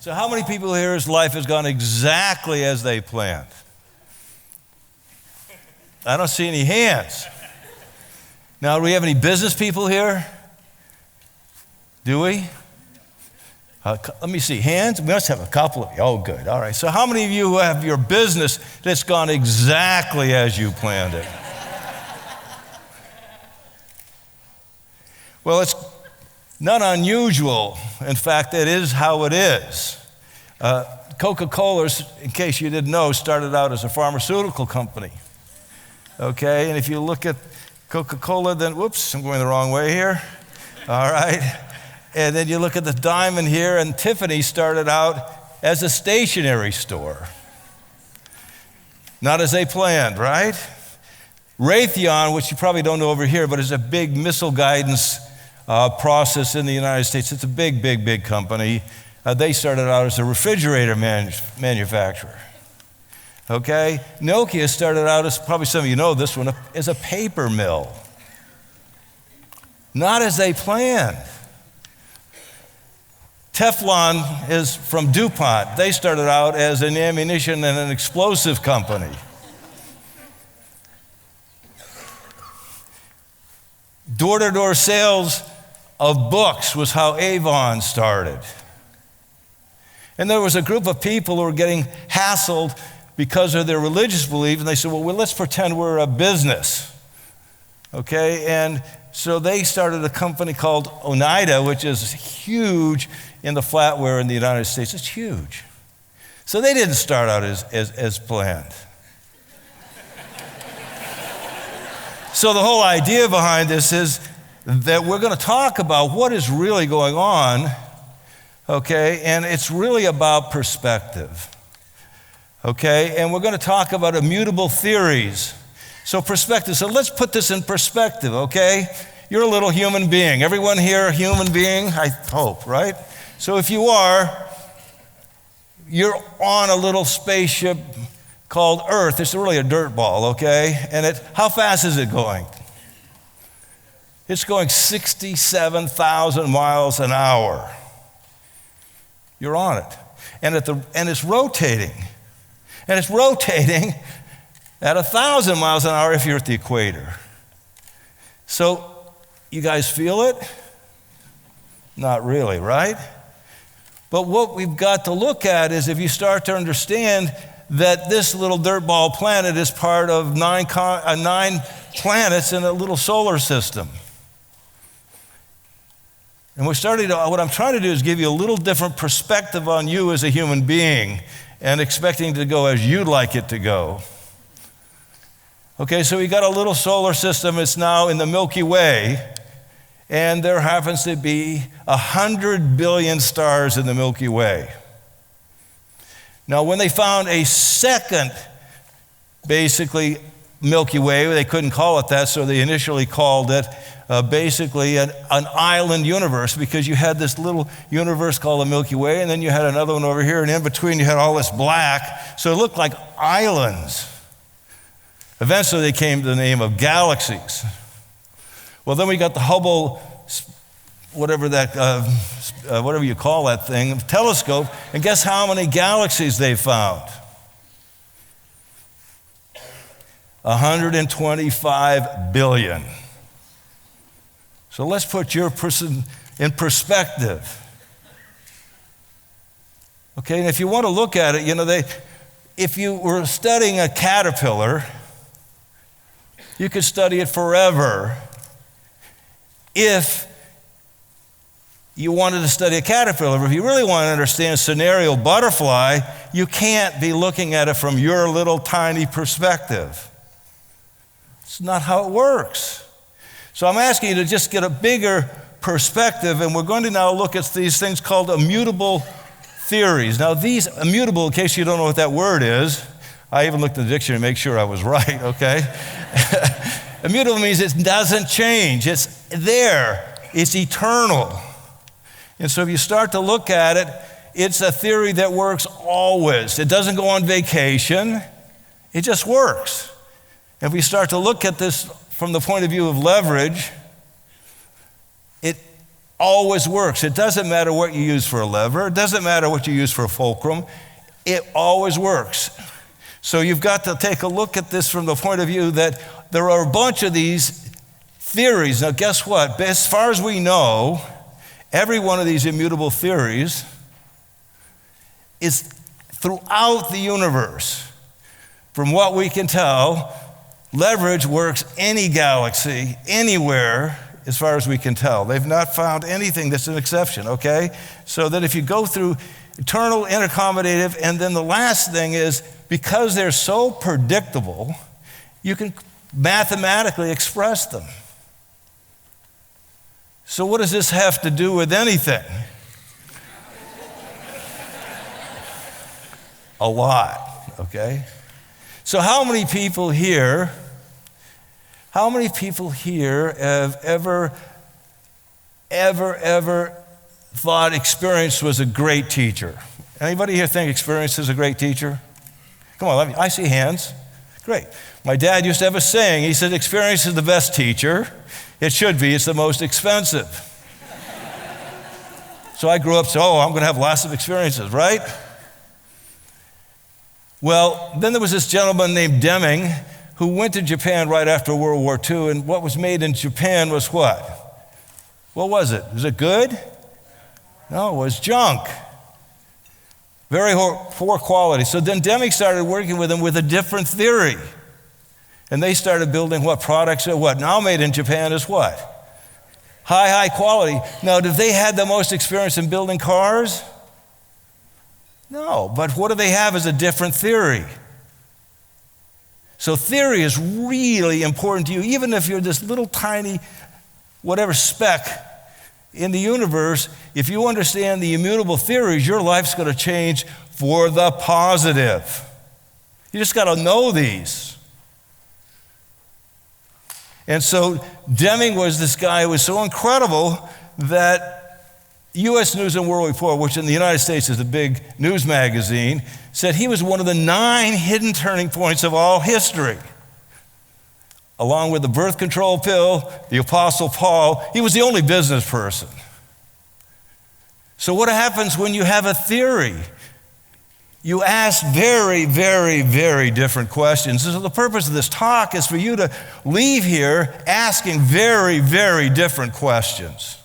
So how many people here's life has gone exactly as they planned? I don't see any hands. Now, do we have any business people here? Do we? Let me see. Hands? We must have a couple of you. Oh, good. All right. So how many of you have your business that's gone exactly as you planned it? Well, it's not unusual. In fact, it is how it is. Coca-Cola, in case you didn't know, started out as a pharmaceutical company. Okay, and if you look at Coca-Cola, then, whoops, I'm going the wrong way here. All right. And then you look at the diamond here, and Tiffany started out as a stationery store. Not as they planned, right? Raytheon, which you probably don't know over here, but is a big missile guidance process in the United States. It's a big company. They started out as a refrigerator manufacturer. Okay? Nokia started out as, probably some of you know this one, as a paper mill. Not as they planned. Teflon is from DuPont. They started out as an ammunition and an explosive company. Door-to-door sales of books was how Avon started. And there was a group of people who were getting hassled because of their religious belief, and they said, well, let's pretend we're a business. Okay, and so they started a company called Oneida, which is huge in the flatware in the United States. It's huge. So they didn't start out as planned. So the whole idea behind this is that we're going to talk about what is really going on, okay, and it's really about perspective. Okay, and we're going to talk about immutable theories. So perspective, so let's put this in perspective, okay? You're a little human being. Everyone here a human being? I hope, right? So if you are, you're on a little spaceship called Earth. It's really a dirt ball, okay? And how fast is it going? It's going 67,000 miles an hour. You're on it. And it's rotating. And it's rotating at 1,000 miles an hour if you're at the equator. So, you guys feel it? Not really, right? But what we've got to look at is if you start to understand that this little dirtball planet is part of 9 planets in a little solar system. And what I'm trying to do is give you a little different perspective on you as a human being and expecting to go as you'd like it to go. Okay, so we got a little solar system. It's now in the Milky Way, and there happens to be 100 billion stars in the Milky Way. Now, when they found a second, basically, Milky Way, they couldn't call it that, so they initially called it basically an island universe, because you had this little universe called the Milky Way, and then you had another one over here, and in between you had all this black, so it looked like islands. Eventually they came to the name of galaxies. Well, then we got the Hubble, whatever you call that thing, telescope, and guess how many galaxies they found? 125 billion. So let's put your person in perspective. Okay, and if you want to look at it, if you were studying a caterpillar, you could study it forever. If you wanted to study a caterpillar, but if you really want to understand scenario butterfly, you can't be looking at it from your little tiny perspective. It's not how it works. So I'm asking you to just get a bigger perspective, and we're going to now look at these things called immutable theories. Now, these immutable, in case you don't know what that word is, I even looked in the dictionary to make sure I was right, okay? Immutable means it doesn't change. It's there. It's eternal. And so if you start to look at it, it's a theory that works always. It doesn't go on vacation. It just works. If we start to look at this from the point of view of leverage, it always works. It doesn't matter what you use for a lever. It doesn't matter what you use for a fulcrum. It always works. So you've got to take a look at this from the point of view that there are a bunch of these theories. Now, guess what? As far as we know, every one of these immutable theories is throughout the universe. From what we can tell, leverage works any galaxy, anywhere, as far as we can tell. They've not found anything that's an exception, okay? So that if you go through eternal, inaccommodative, and then the last thing is, because they're so predictable, you can mathematically express them. So what does this have to do with anything? A lot, okay? So how many people here have ever thought experience was a great teacher? Anybody here think experience is a great teacher? Come on, I see hands. Great. My dad used to have a saying. He said, experience is the best teacher. It should be. It's the most expensive. So I grew up saying, I'm going to have lots of experiences, right? Well, then there was this gentleman named Demming who went to Japan right after World War II, and what was made in Japan was what? What was it? Was it good? No, it was junk. Very poor quality. So then Demming started working with him with a different theory. And they started building what products are what? Now made in Japan is what? High quality. Now, did they have the most experience in building cars? No, but what do they have is a different theory. So theory is really important to you, even if you're this little tiny, whatever speck in the universe. If you understand the immutable theories, your life's going to change for the positive. You just got to know these. And so Demming was this guy who was so incredible that U.S. News and World Report, which in the United States is a big news magazine, said he was one of the 9 hidden turning points of all history. Along with the birth control pill, the Apostle Paul, he was the only business person. So what happens when you have a theory? You ask very, very, very different questions. So the purpose of this talk is for you to leave here asking very, very different questions.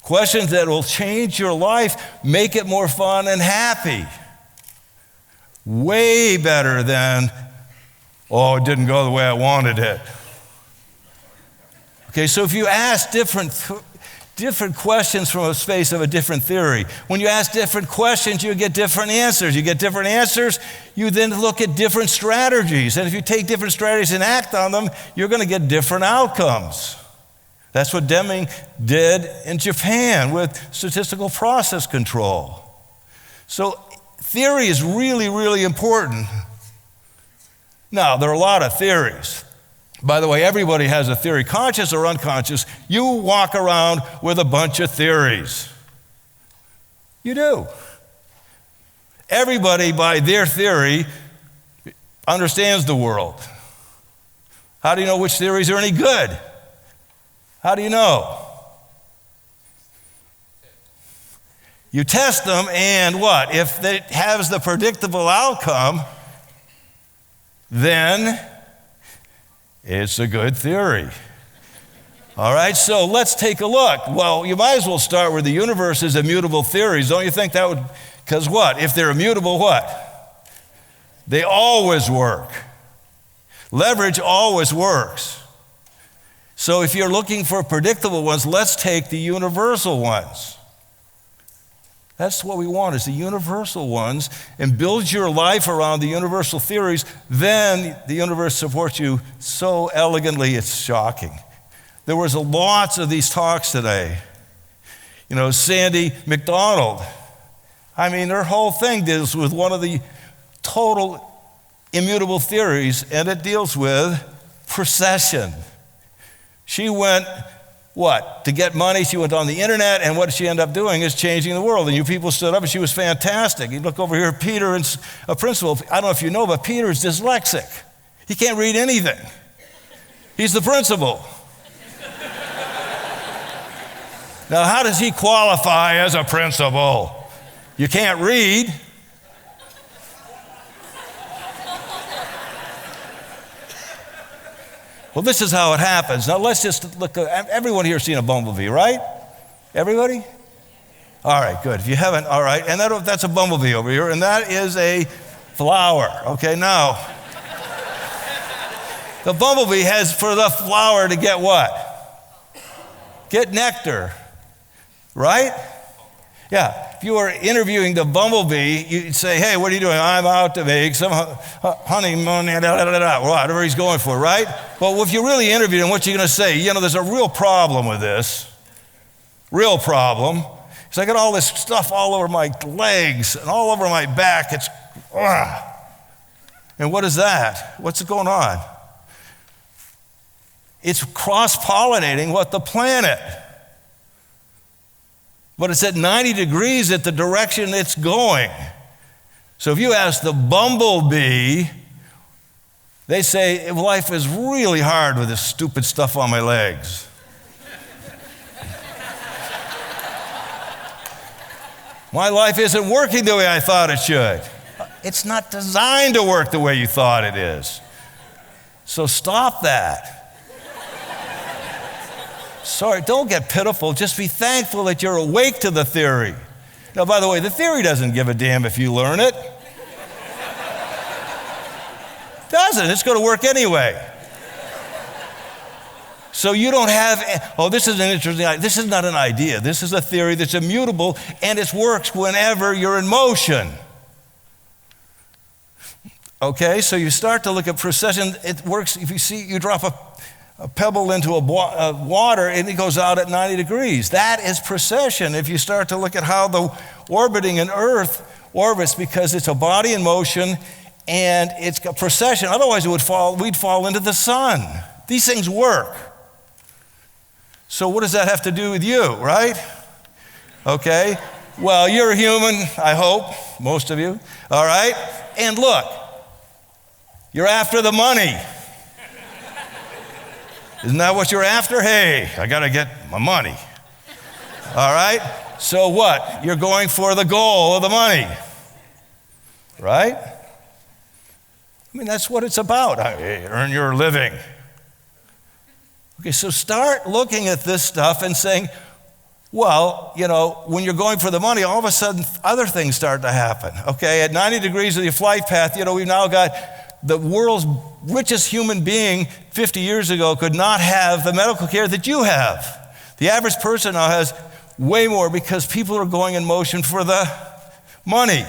Questions that will change your life, make it more fun and happy. Way better than, it didn't go the way I wanted it. Okay, so if you ask different questions from a space of a different theory, when you ask different questions, you get different answers. You get different answers, you then look at different strategies. And if you take different strategies and act on them, you're going to get different outcomes. That's what Demming did in Japan with statistical process control. So theory is really, really important. Now, there are a lot of theories. By the way, everybody has a theory, conscious or unconscious. You walk around with a bunch of theories. You do. Everybody, by their theory, understands the world. How do you know which theories are any good? How do you know? You test them, and what? If it has the predictable outcome, then it's a good theory. All right, so let's take a look. Well, you might as well start with the universe's immutable theories. Don't you think that would, because what? If they're immutable, what? They always work. Leverage always works. So if you're looking for predictable ones, let's take the universal ones. That's what we want, is the universal ones, and build your life around the universal theories. Then the universe supports you so elegantly, it's shocking. There was lots of these talks today. You know, Sandy McDonald. I mean, her whole thing deals with one of the total immutable theories, and it deals with procession. She went, to get money? She went on the internet, and what did she end up doing is changing the world. And you people stood up, and she was fantastic. You look over here, Peter, a principal. I don't know if you know, but Peter is dyslexic. He can't read anything. He's the principal. Now, how does he qualify as a principal? You can't read. Well, this is how it happens. Now, let's just look. Everyone here has seen a bumblebee, right? Everybody? All right, good. If you haven't, all right. And that's a bumblebee over here, and that is a flower. Okay, now, the bumblebee has for the flower to get what? Get nectar, right? Yeah, if you were interviewing the bumblebee, you'd say, hey, what are you doing? I'm out to make some honeymoon, whatever he's going for, right? But if you really interviewed him, what you going to say? You know, there's a real problem with this. Real problem. Because I got all this stuff all over my legs and all over my back. It's, and what is that? What's going on? It's cross-pollinating what the planet. But it's at 90 degrees at the direction it's going. So if you ask the bumblebee, they say, life is really hard with this stupid stuff on my legs. My life isn't working the way I thought it should. It's not designed to work the way you thought it is. So stop that. Sorry, don't get pitiful. Just be thankful that you're awake to the theory. Now, by the way, the theory doesn't give a damn if you learn it. Doesn't. It's going to work anyway. So you don't have, this is an interesting idea. This is not an idea. This is a theory that's immutable, and it works whenever you're in motion. Okay, so you start to look at procession. It works if you drop a pebble into water and it goes out at 90 degrees. That is procession. If you start to look at how the orbiting an Earth orbits, because it's a body in motion and it's a procession. Otherwise, we'd fall into the sun. These things work. So what does that have to do with you, right? Okay. Well, you're human, I hope, most of you. All right. And look, you're after the money. Isn't that what you're after? Hey, I got to get my money. All right? So what? You're going for the goal of the money. Right? I mean, that's what it's about. Earn your living. Okay, so start looking at this stuff and saying, well, you know, when you're going for the money, all of a sudden other things start to happen. Okay, at 90 degrees of your flight path, you know, we've now got the world's richest human being 50 years ago could not have the medical care that you have. The average person now has way more because people are going in motion for the money.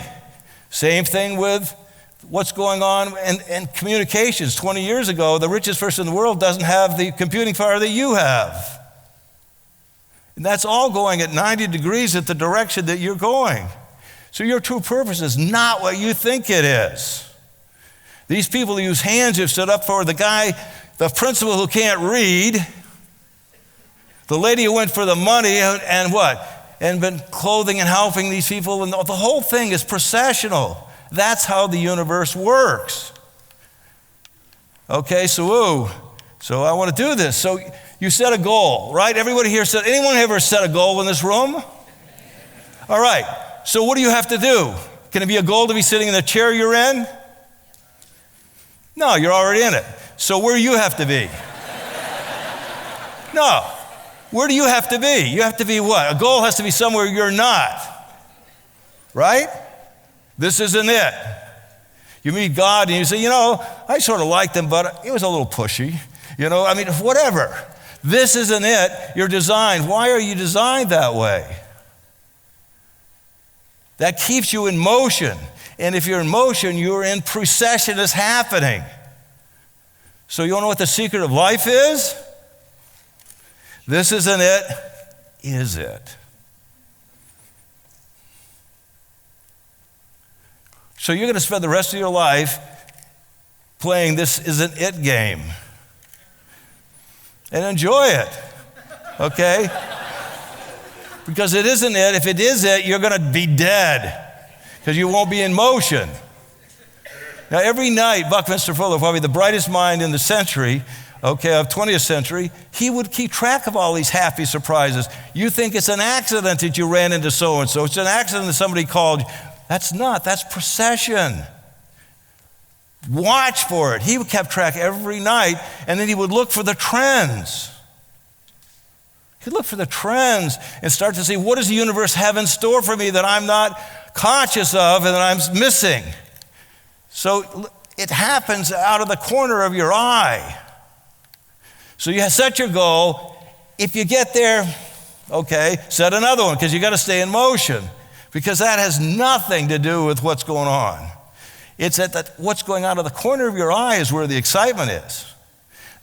Same thing with what's going on in communications. 20 years ago, the richest person in the world doesn't have the computing power that you have. And that's all going at 90 degrees at the direction that you're going. So your true purpose is not what you think it is. These people whose hands have stood up for the guy, the principal who can't read, the lady who went for the money and what? And been clothing and helping these people. And the whole thing is processional. That's how the universe works. Okay, so I want to do this. So you set a goal, right? Everybody here said, anyone ever set a goal in this room? All right, so what do you have to do? Can it be a goal to be sitting in the chair you're in? No, you're already in it. So where do you have to be? No, where do you have to be? You have to be what? A goal has to be somewhere you're not, right? This isn't it. You meet God and you say, you know, I sort of liked him, but it was a little pushy. You know, I mean, whatever. This isn't it. You're designed. Why are you designed that way? That keeps you in motion. And if you're in motion, you're in procession is happening. So you want to know what the secret of life is? This isn't it. Is it? So you're going to spend the rest of your life playing this isn't it game. And enjoy it. Okay? Because it isn't it. If it is it, you're going to be dead. Because you won't be in motion. Now, every night, Buckminster Fuller, probably the brightest mind in the century, okay, of 20th century, he would keep track of all these happy surprises. You think it's an accident that you ran into so-and-so. It's an accident that somebody called you. That's not. That's procession. Watch for it. He kept track every night, and then he would look for the trends. He'd look for the trends and start to see, what does the universe have in store for me that I'm not conscious of and that I'm missing? So it happens out of the corner of your eye. So you set your goal. If you get there, okay, set another one, because you got to stay in motion, because that has nothing to do with what's going on. It's that what's going out of the corner of your eye is where the excitement is.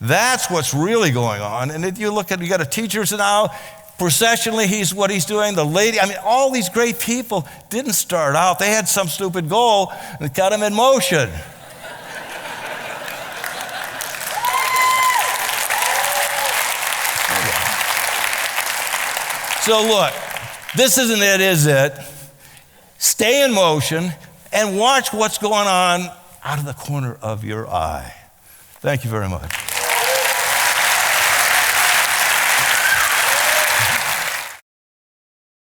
That's what's really going on. And if you look at, you got a teacher now, processionally, what he's doing, the lady, I mean, all these great people didn't start out. They had some stupid goal that got them in motion. So look, this isn't it, is it? Stay in motion and watch what's going on out of the corner of your eye. Thank you very much.